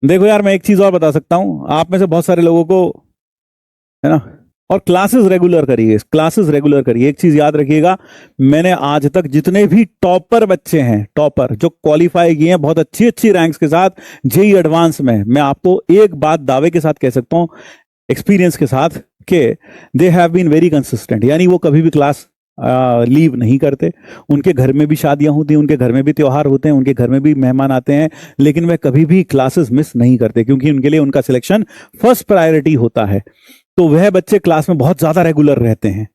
देखो यार, मैं एक चीज और बता सकता हूं, आप में से बहुत सारे लोगों को, है ना, और क्लासेस रेगुलर करिए, क्लासेस रेगुलर करिए। एक चीज याद रखिएगा, मैंने आज तक जितने भी टॉपर बच्चे हैं, टॉपर जो क्वालिफाई किए हैं बहुत अच्छी अच्छी रैंक्स के साथ जेई एडवांस में, मैं आपको एक बात दावे के साथ कह सकता हूं, एक्सपीरियंस के साथ, कि they have been very consistent. यानी वो कभी भी क्लास लीव नहीं करते, उनके घर में भी शादियां होती हैं, उनके घर में भी त्योहार होते हैं, उनके घर में भी मेहमान आते हैं, लेकिन वह कभी भी क्लासेस मिस नहीं करते, क्योंकि उनके लिए उनका सिलेक्शन फर्स्ट प्रायोरिटी होता है। तो वह बच्चे क्लास में बहुत ज्यादा रेगुलर रहते हैं,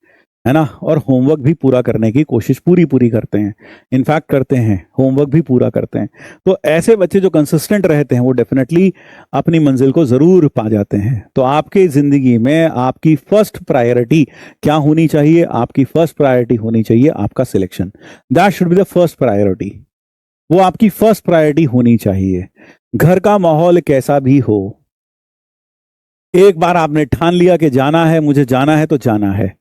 है ना, और होमवर्क भी पूरा करने की कोशिश पूरी पूरी करते हैं, इनफैक्ट करते हैं, होमवर्क भी पूरा करते हैं। तो ऐसे बच्चे जो कंसिस्टेंट रहते हैं वो डेफिनेटली अपनी मंजिल को जरूर पा जाते हैं। तो आपके जिंदगी में आपकी फर्स्ट प्रायोरिटी क्या होनी चाहिए? आपकी फर्स्ट प्रायोरिटी होनी चाहिए आपका selection. That should be the first priority, वो आपकी फर्स्ट प्रायोरिटी होनी चाहिए। घर का माहौल कैसा भी हो, एक बार आपने ठान लिया कि जाना है, मुझे जाना है, तो जाना है।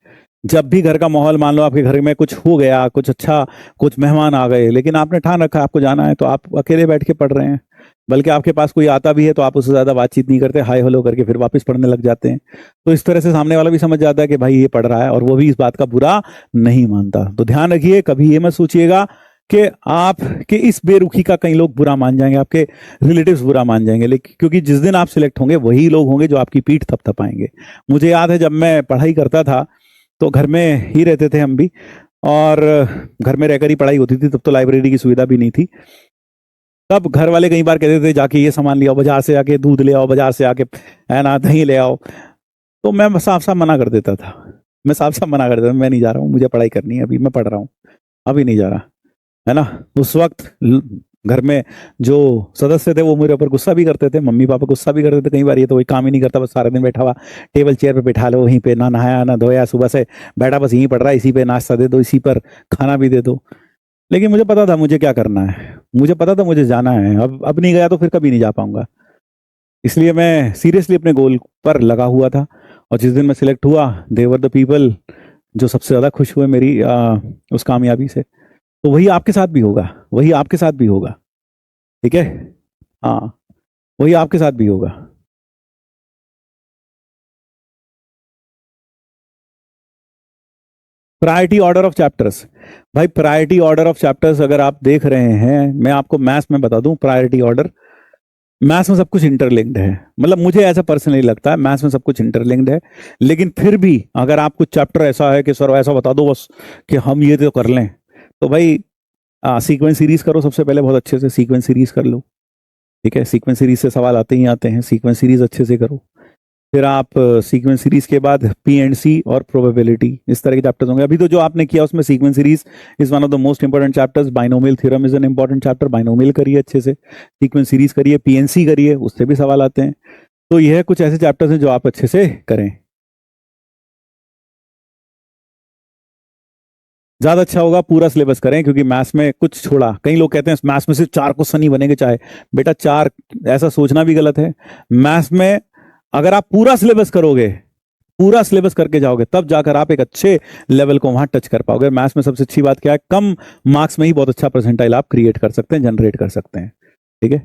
जब भी घर का माहौल, मान लो आपके घर में कुछ हो गया, कुछ अच्छा, कुछ मेहमान आ गए, लेकिन आपने ठान रखा आपको जाना है, तो आप अकेले बैठ के पढ़ रहे हैं, बल्कि आपके पास कोई आता भी है तो आप उससे ज्यादा बातचीत नहीं करते, हाय हेलो करके फिर वापस पढ़ने लग जाते हैं। तो इस तरह से सामने वाला भी समझ जाता है कि भाई ये पढ़ रहा है, और वो भी इस बात का बुरा नहीं मानता। तो ध्यान रखिए, कभी ये मत सोचिएगा कि आपके इस बेरुखी का कई लोग बुरा मान जाएंगे, आपके रिलेटिव्स बुरा मान जाएंगे, लेकिन क्योंकि जिस दिन आप सिलेक्ट होंगे वही लोग होंगे जो आपकी पीठ थपथपाएंगे। मुझे याद है जब मैं पढ़ाई करता था तो घर में ही रहते थे हम भी, और घर में रहकर ही पढ़ाई होती थी, तब तो लाइब्रेरी की सुविधा भी नहीं थी। तब घर वाले कई बार कहते थे जाके ये सामान ले आओ, बाजार से आके दूध ले आओ, बाजार से आके, है ना, दही ले आओ। तो मैं साफ साफ मना कर देता था, मैं साफ साफ मना कर देता था, मैं नहीं जा रहा हूँ, मुझे पढ़ाई करनी है, अभी मैं पढ़ रहा हूँ, अभी नहीं जा रहा, है ना। उस वक्त घर में जो सदस्य थे वो मेरे ऊपर गुस्सा भी करते थे, मम्मी पापा गुस्सा भी करते थे कई बार, ये तो कोई काम ही नहीं करता, बस सारा दिन बैठा हुआ टेबल चेयर पे बैठा लो, वहीं पे ना नहाया ना धोया, सुबह से बैठा बस यहीं पढ़ रहा है, इसी पे नाश्ता दे दो, इसी पर खाना भी दे दो। लेकिन मुझे पता था मुझे क्या करना है, मुझे पता था मुझे जाना है, अब नहीं गया तो फिर कभी नहीं जा पाऊंगा। इसलिए मैं सीरियसली अपने गोल पर लगा हुआ था, और जिस दिन मैं सिलेक्ट हुआ, दे वर द पीपल जो सबसे ज्यादा खुश हुए मेरी उस कामयाबी से। तो वही आपके साथ भी होगा, वही आपके साथ भी होगा, ठीक है? हाँ, वही आपके साथ भी होगा। प्रायोरिटी ऑर्डर ऑफ चैप्टर्स, भाई प्रायोरिटी ऑर्डर ऑफ चैप्टर्स अगर आप देख रहे हैं, मैं आपको मैथ्स में बता दूं, प्रायोरिटी ऑर्डर मैथ्स में सब कुछ इंटरलिंक्ड है, मतलब मुझे ऐसा पर्सनली लगता है मैथ्स में सब कुछ इंटरलिंक्ड है। लेकिन फिर भी अगर आप कुछ चैप्टर ऐसा है कि सर ऐसा बता दो बस कि हम ये तो कर लें, तो भाई सीक्वेंस सीरीज करो सबसे पहले, बहुत अच्छे से सीक्वेंस सीरीज कर लो, ठीक है? सीक्वेंस सीरीज से सवाल आते ही आते हैं, सीक्वेंस सीरीज अच्छे से करो। फिर आप सीक्वेंस सीरीज के बाद पी एंड सी और प्रोबेबिलिटी, इस तरह के चैप्टर्स होंगे। अभी तो जो आपने किया उसमें sequence series is one of the most important chapters, binomial theorem is an important chapter, binomial करिए अच्छे से, सीक्वेंस सीरीज करिए, पीएनसी करिए, उससे भी सवाल आते हैं। तो यह कुछ ऐसे चैप्टर्स हैं जो आप अच्छे से करें, ज्यादा अच्छा होगा पूरा सिलेबस करें, क्योंकि मैथ्स में कुछ छोड़ा, कई लोग कहते हैं मैथ्स में सिर्फ 4 क्वेश्चन ही बनेंगे, चाहे बेटा 4, ऐसा सोचना भी गलत है। मैथ्स में अगर आप पूरा सिलेबस करोगे, पूरा सिलेबस करके जाओगे, तब जाकर आप एक अच्छे लेवल को वहां टच कर पाओगे। मैथ्स में सबसे अच्छी बात क्या है, कम मार्क्स में ही बहुत अच्छा परसेंटाइल आप क्रिएट कर सकते हैं, जनरेट कर सकते हैं, ठीक है?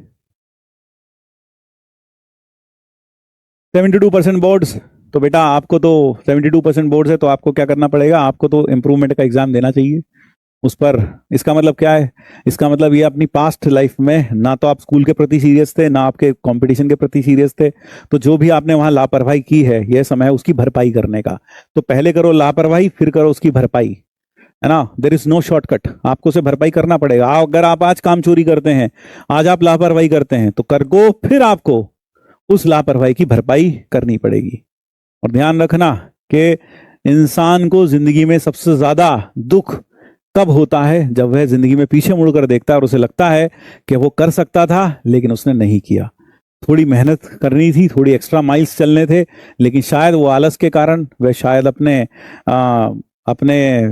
72% बोर्ड्स, तो बेटा आपको तो 72% बोर्ड्स है, तो आपको क्या करना पड़ेगा, आपको तो इम्प्रूवमेंट का एग्जाम देना चाहिए उस पर। इसका मतलब क्या है? इसका मतलब ये अपनी पास्ट लाइफ में ना तो आप स्कूल के प्रति सीरियस थे, ना आपके कंपटीशन के प्रति सीरियस थे, तो जो भी आपने वहां लापरवाही की है, यह समय है उसकी भरपाई करने का। तो पहले करो लापरवाही, फिर करो उसकी भरपाई, है ना। देर इज नो शॉर्टकट, आपको उसे भरपाई करना पड़ेगा। अगर आप आज काम चोरी करते हैं, आज आप लापरवाही करते हैं, तो कर को फिर आपको उस लापरवाही की भरपाई करनी पड़ेगी। और ध्यान रखना कि इंसान को जिंदगी में सबसे ज्यादा दुख कब होता है, जब वह जिंदगी में पीछे मुड़कर देखता है और उसे लगता है कि वो कर सकता था लेकिन उसने नहीं किया। थोड़ी मेहनत करनी थी, थोड़ी एक्स्ट्रा माइल्स चलने थे, लेकिन शायद वो आलस के कारण, वह शायद अपने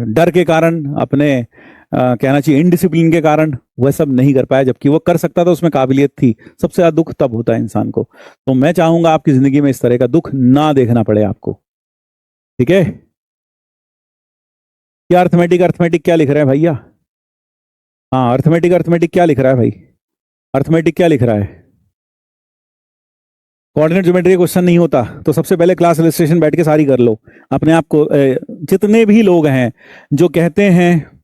डर के कारण, अपने कहना चाहिए इनडिसिप्लिन के कारण वह सब नहीं कर पाया, जबकि वो कर सकता था, उसमें काबिलियत थी। सबसे ज्यादा दुख तब होता है इंसान को। तो मैं चाहूंगा आपकी जिंदगी में इस तरह का दुख ना देखना पड़े आपको, ठीक है? क्या अर्थमेटिक, अर्थमेटिक क्या लिख रहे हैं भैया? हाँ, अर्थमेटिक, अर्थमेटिक क्या लिख रहा है भाई? अर्थमेटिक क्या लिख रहा है? कोऑर्डिनेट ज्योमेट्री क्वेश्चन नहीं होता तो सबसे पहले क्लास इलस्ट्रेशन बैठ के सारी कर लो अपने आप को। जितने भी लोग हैं जो कहते हैं,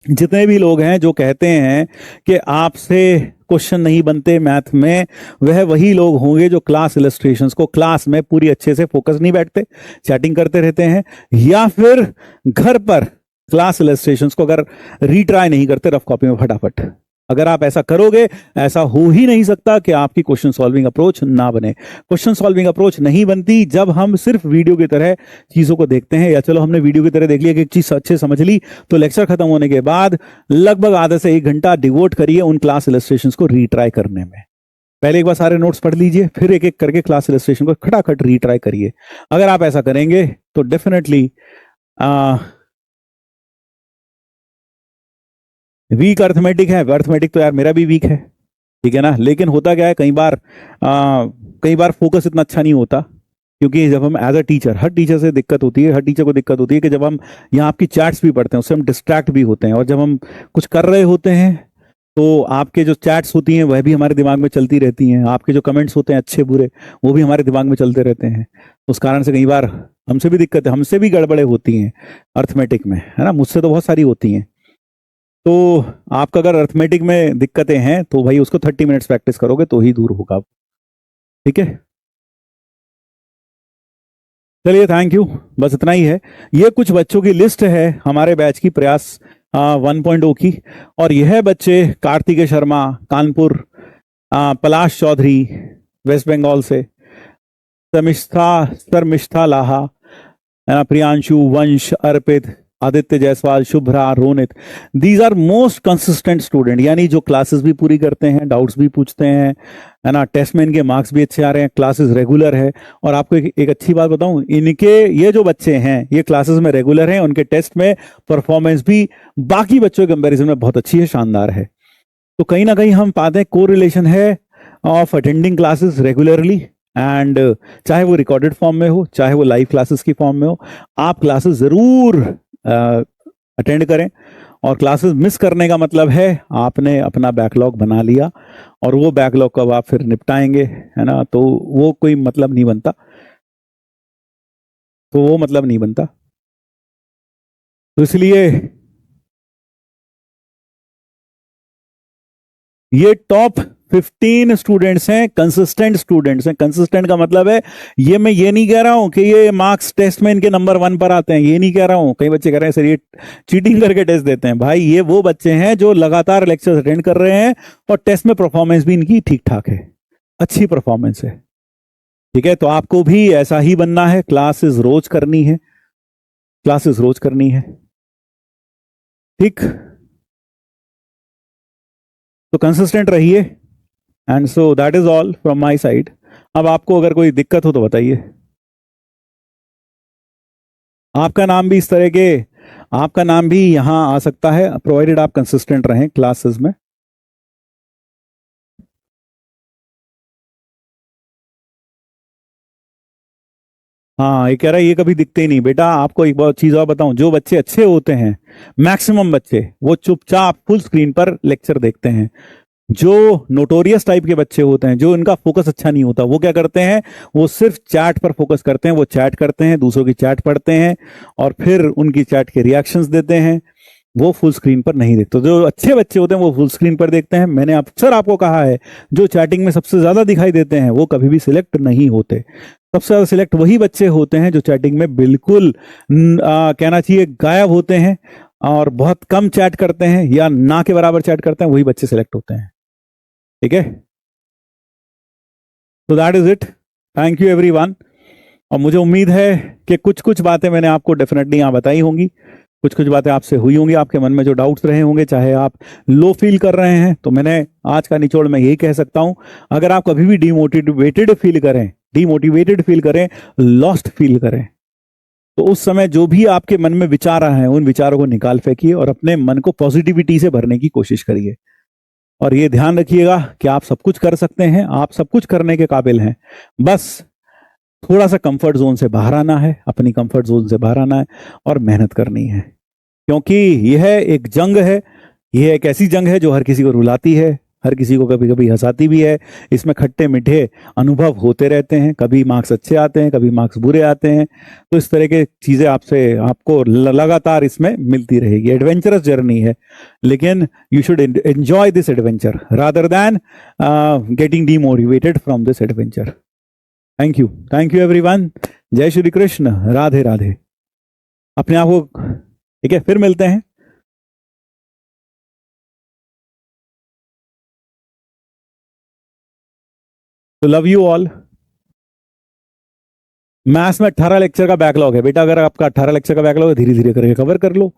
जितने भी लोग हैं जो कहते हैं कि आपसे क्वेश्चन नहीं बनते मैथ में, वह वही लोग होंगे जो क्लास इलस्ट्रेशंस को क्लास में पूरी अच्छे से फोकस नहीं बैठते, चैटिंग करते रहते हैं, या फिर घर पर क्लास इलस्ट्रेशंस को अगर रीट्राई नहीं करते रफ कॉपी में फटाफट। अगर आप ऐसा करोगे, ऐसा हो ही नहीं सकता कि आपकी क्वेश्चन सॉल्विंग अप्रोच ना बने। क्वेश्चन सॉल्विंग अप्रोच नहीं बनती जब हम सिर्फ वीडियो की तरह चीजों को देखते हैं, या चलो हमने वीडियो की तरह देख लिया कि एक चीज अच्छे समझ ली, तो लेक्चर खत्म होने के बाद लगभग आधा से 1 घंटा डिवोट करिए उन क्लास इलस्ट्रेशंस को रीट्राई करने में। पहले एक बार सारे नोट्स पढ़ लीजिए, फिर एक एक करके क्लास इलस्ट्रेशन को खटाखट रीट्राई करिए। अगर आप ऐसा करेंगे तो डेफिनेटली वीक अर्थमेटिक है। अर्थमेटिक तो यार मेरा भी वीक है, ठीक है ना? लेकिन होता क्या है, कई बार फोकस इतना अच्छा नहीं होता, क्योंकि जब हम एज अ टीचर, हर टीचर से दिक्कत होती है, हर टीचर को दिक्कत होती है कि जब हम यहाँ आपकी चैट्स भी पढ़ते हैं उससे हम डिस्ट्रैक्ट भी होते हैं, और जब हम कुछ कर रहे होते हैं तो आपके जो चैट्स होती हैं वह भी हमारे दिमाग में चलती रहती हैं, आपके जो कमेंट्स होते हैं अच्छे बुरे वो भी हमारे दिमाग में चलते रहते हैं। उस कारण से कई बार हमसे भी दिक्कत है, हमसे भी गड़बड़े होती हैं अर्थमेटिक में, है ना? मुझसे तो बहुत सारी होती हैं। तो आपका अगर अर्थमेटिक में दिक्कतें हैं तो भाई उसको 30 मिनट्स प्रैक्टिस करोगे तो ही दूर होगा, ठीक है? चलिए, थैंक यू, बस इतना ही है। ये कुछ बच्चों की लिस्ट है हमारे बैच की, प्रयास 1.0 की, और यह बच्चे कार्तिकेय शर्मा कानपुर, पलाश चौधरी वेस्ट बंगाल से, शर्मिष्ठा लाहा, है ना, Priyanshu, Vansh, Arpit, Aditya Jaiswal, Shubhra, Ronit, these are most consistent student, यानी जो क्लासेस भी पूरी करते हैं, डाउट्स भी पूछते हैं, है ना, टेस्ट में इनके मार्क्स भी अच्छे आ रहे हैं, क्लासेस रेगुलर है। और आपको एक अच्छी बात बताऊं, इनके ये जो बच्चे हैं ये क्लासेस में रेगुलर हैं, उनके टेस्ट में परफॉर्मेंस भी बाकी बच्चों के कंपेरिजन में बहुत अच्छी है, शानदार है। तो कहीं ना कहीं हम पाते हैं कोरिलेशन है of attending classes regularly, and चाहे वो रिकॉर्डेड फॉर्म में हो, चाहे वो लाइव क्लासेस की फॉर्म में हो, आप क्लासेस जरूर अटेंड करें। और क्लासेस मिस करने का मतलब है आपने अपना बैकलॉग बना लिया, और वो बैकलॉग कब आप फिर निपटाएंगे, है ना? तो वो कोई मतलब नहीं बनता, तो वो मतलब नहीं बनता। तो इसलिए ये टॉप 15 स्टूडेंट्स हैं, कंसिस्टेंट स्टूडेंट्स हैं। कंसिस्टेंट का मतलब है, ये मैं ये नहीं कह रहा हूं कि ये मार्क्स टेस्ट में इनके नंबर 1 पर आते हैं, ये नहीं कह रहा हूं। कई बच्चे कह रहे हैं सर ये चीटिंग करके टेस्ट देते हैं। भाई ये वो बच्चे हैं जो लगातार लेक्चर्स अटेंड कर रहे हैं और टेस्ट में परफॉर्मेंस भी इनकी ठीक ठाक है, अच्छी परफॉर्मेंस है, ठीक है? तो आपको भी ऐसा ही बनना है, क्लासेस रोज करनी है, क्लासेस रोज करनी है, ठीक? तो कंसिस्टेंट रहिए, and so that is all from my side. अब आपको अगर कोई दिक्कत हो तो बताइए। आपका नाम भी इस तरह के, आपका नाम भी यहां आ सकता है, प्रोवाइडेड आप कंसिस्टेंट रहें क्लासेस में। हाँ, ये कह रहा है ये कभी दिखते ही नहीं। बेटा आपको एक बहुत चीज और बताऊं, जो बच्चे अच्छे होते हैं, मैक्सिमम बच्चे वो चुपचाप फुल स्क्रीन पर लेक्चर देखते हैं। जो नोटोरियस टाइप के बच्चे होते हैं, जो इनका फोकस अच्छा नहीं होता, वो क्या करते हैं, वो सिर्फ चैट पर फोकस करते हैं, वो चैट करते हैं, दूसरों की चैट पढ़ते हैं और फिर उनकी चैट के रिएक्शंस देते हैं, वो फुल स्क्रीन पर नहीं देखते। जो अच्छे बच्चे होते हैं वो फुल स्क्रीन पर देखते हैं। मैंने अक्सर आपको कहा है, जो चैटिंग में सबसे ज्यादा दिखाई देते हैं वो कभी भी सिलेक्ट नहीं होते। सबसे ज्यादा सिलेक्ट वही बच्चे होते हैं जो चैटिंग में बिल्कुल कहना चाहिए गायब होते हैं और बहुत कम चैट करते हैं या ना के बराबर चैट करते हैं, वही बच्चे सिलेक्ट होते हैं, ठीक है? तो that is it, thank you everyone. और मुझे उम्मीद है कि कुछ कुछ बातें मैंने आपको डेफिनेटली यहाँ बताई होंगी, कुछ कुछ बातें आपसे हुई होंगी, आपके मन में जो डाउट्स रहे होंगे, चाहे आप लो फील कर रहे हैं, तो मैंने आज का निचोड़ में यही कह सकता हूं, अगर आप कभी भी डीमोटिवेटेड फील करें, लॉस्ट फील करें, तो उस समय जो भी आपके मन में विचार आ रहे हैं, उन विचारों को निकाल फेंकिए और अपने मन को पॉजिटिविटी से भरने की कोशिश करिए। और ये ध्यान रखिएगा कि आप सब कुछ कर सकते हैं, आप सब कुछ करने के काबिल हैं, बस थोड़ा सा कंफर्ट जोन से बाहर आना है, अपनी कंफर्ट जोन से बाहर आना है और मेहनत करनी है। क्योंकि यह एक जंग है, यह एक ऐसी जंग है जो हर किसी को रुलाती है, हर किसी को कभी कभी हंसाती भी है। इसमें खट्टे मीठे अनुभव होते रहते हैं, कभी मार्क्स अच्छे आते हैं, कभी मार्क्स बुरे आते हैं। तो इस तरह के चीज़ें आपको लगातार इसमें मिलती रहेगी। एडवेंचरस जर्नी है, लेकिन you should enjoy this adventure rather than getting demotivated from this adventure. Thank you everyone. जय श्री कृष्ण, राधे राधे। अपने आप को, ठीक है, फिर मिलते हैं। तो लव यू ऑल। मैथ्स में 18 लेक्चर का बैकलॉग है बेटा, अगर आपका 18 लेक्चर का बैकलॉग है, धीरे धीरे करके कवर कर लो,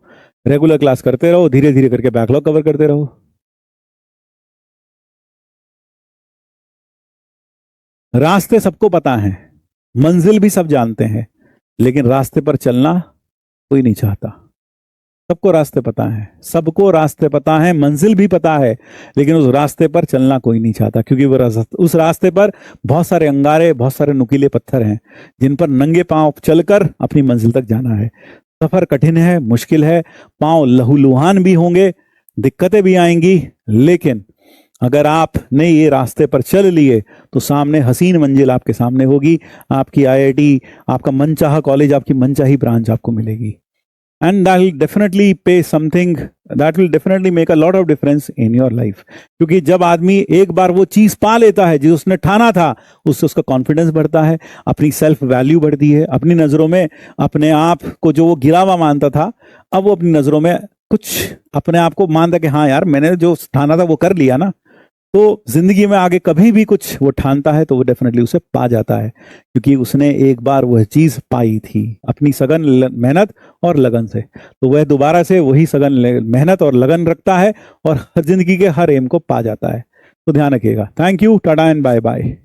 रेगुलर क्लास करते रहो, धीरे धीरे करके बैकलॉग कवर करते रहो। रास्ते सबको पता है, मंजिल भी सब जानते हैं, लेकिन रास्ते पर चलना कोई नहीं चाहता। सबको रास्ते पता है, सबको रास्ते पता है, मंजिल भी पता है, लेकिन उस रास्ते पर चलना कोई नहीं चाहता, क्योंकि उस रास्ते पर बहुत सारे अंगारे, बहुत सारे नुकीले पत्थर हैं, जिन पर नंगे पांव चलकर अपनी मंजिल तक जाना है। सफर कठिन है, मुश्किल है, पांव लहूलुहान भी होंगे, दिक्कतें भी आएंगी, लेकिन अगर आपने ये रास्ते पर चल लिए तो सामने हसीन मंजिल आपके सामने होगी, आपकी IIT, आपका मनचाहा कॉलेज, आपकी मनचाही ब्रांच आपको मिलेगी। And that will definitely pay something, that will definitely make a lot of difference in your life। क्योंकि जब आदमी एक बार वो चीज पा लेता है जो उसने ठाना था, उससे उसका कॉन्फिडेंस बढ़ता है, अपनी सेल्फ वैल्यू बढ़ती है, अपनी नजरों में अपने आप को जो वो गिरावा मानता था, अब वो अपनी नजरों में कुछ अपने आप को मानता कि हाँ यार, मैंने जो ठाना था वो कर लिया ना। तो जिंदगी में आगे कभी भी कुछ वो ठानता है तो वो डेफिनेटली उसे पा जाता है, क्योंकि उसने एक बार वह चीज पाई थी अपनी सघन मेहनत और लगन से। तो वह दोबारा से वही सघन मेहनत और लगन रखता है और जिंदगी के हर एम को पा जाता है। तो ध्यान रखिएगा। Thank you, tata and bye bye.